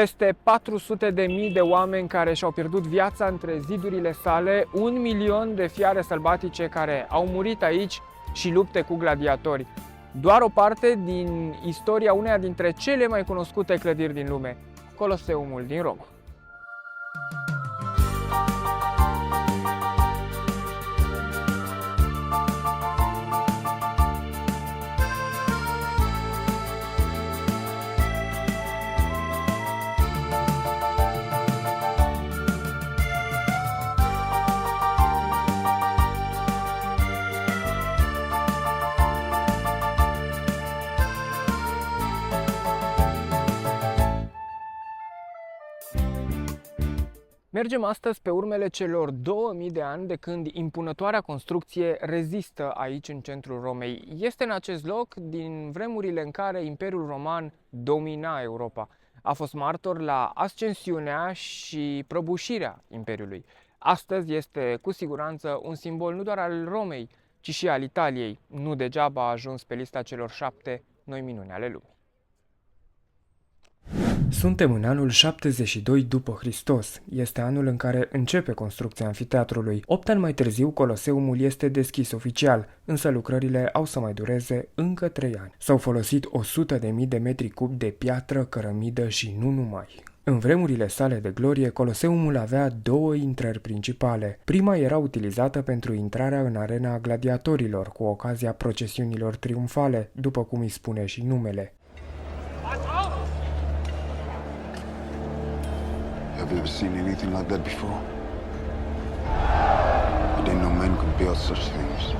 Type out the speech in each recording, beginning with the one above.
Peste 400.000 de oameni care și-au pierdut viața între zidurile sale, 1.000.000 de fiare sălbatice care au murit aici și lupte cu gladiatori. Doar o parte din istoria uneia dintre cele mai cunoscute clădiri din lume, Coloseumul din Roma. Mergem astăzi pe urmele celor 2000 de ani de când impunătoarea construcție rezistă aici în centrul Romei. Este în acest loc din vremurile în care Imperiul Roman domina Europa. A fost martor la ascensiunea și prăbușirea Imperiului. Astăzi este cu siguranță un simbol nu doar al Romei, ci și al Italiei. Nu degeaba a ajuns pe lista celor 7 noi minuni ale lumii. Suntem în anul 72 după Hristos. Este anul în care începe construcția amfiteatrului. 8 ani mai târziu, Coloseumul este deschis oficial, însă lucrările au să mai dureze încă 3 ani. S-au folosit 100.000 de metri cubi de piatră, cărămidă și nu numai. În vremurile sale de glorie, Coloseumul avea 2 intrări principale. Prima era utilizată pentru intrarea în arena gladiatorilor, cu ocazia procesiunilor triumfale, după cum îi spune și numele. Have you ever seen anything like that before? I didn't know men could build such things.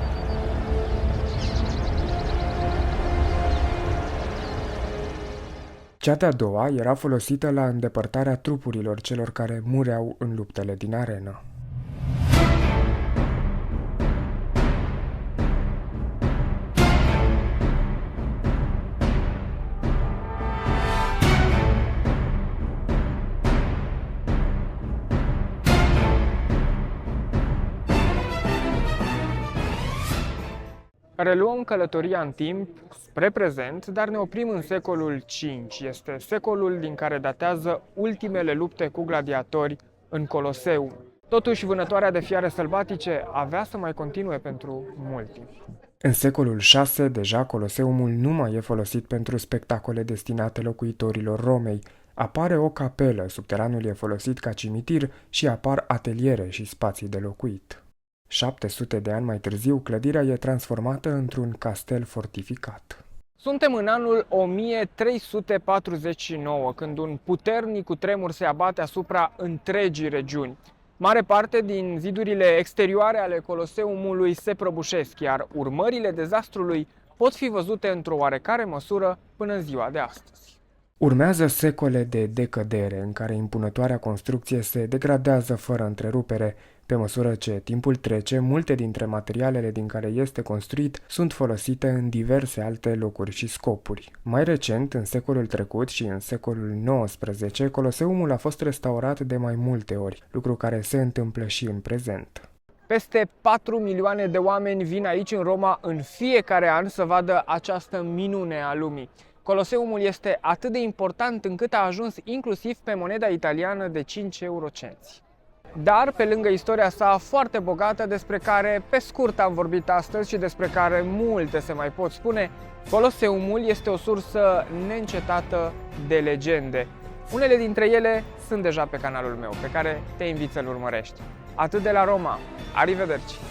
Cea de-a doua era folosită la îndepărtarea trupurilor celor care mureau în luptele din arenă. Reluăm călătoria în timp spre prezent, dar ne oprim în secolul V. Este secolul din care datează ultimele lupte cu gladiatori în Coloseum. Totuși, vânătoarea de fiare sălbatice avea să mai continue pentru mult timp. În secolul VI, deja Coloseumul nu mai e folosit pentru spectacole destinate locuitorilor Romei. Apare o capelă, subteranul e folosit ca cimitir și apar ateliere și spații de locuit. 700 de ani mai târziu, clădirea e transformată într-un castel fortificat. Suntem în anul 1349, când un puternic cutremur se abate asupra întregii regiuni. Mare parte din zidurile exterioare ale Coloseumului se prăbușesc, iar urmările dezastrului pot fi văzute într-o oarecare măsură până în ziua de astăzi. Urmează secole de decădere, în care impunătoarea construcție se degradează fără întrerupere. Pe măsură ce timpul trece, multe dintre materialele din care este construit sunt folosite în diverse alte locuri și scopuri. Mai recent, în secolul trecut și în secolul XIX, Coloseumul a fost restaurat de mai multe ori, lucru care se întâmplă și în prezent. Peste 4 milioane de oameni vin aici în Roma în fiecare an să vadă această minune a lumii. Coloseumul este atât de important încât a ajuns inclusiv pe moneda italiană de 5 eurocenți. Dar, pe lângă istoria sa foarte bogată, despre care pe scurt am vorbit astăzi și despre care multe se mai pot spune, Coloseumul este o sursă neîncetată de legende. Unele dintre ele sunt deja pe canalul meu, pe care te invit să-l urmărești. Atât de la Roma, arrivederci!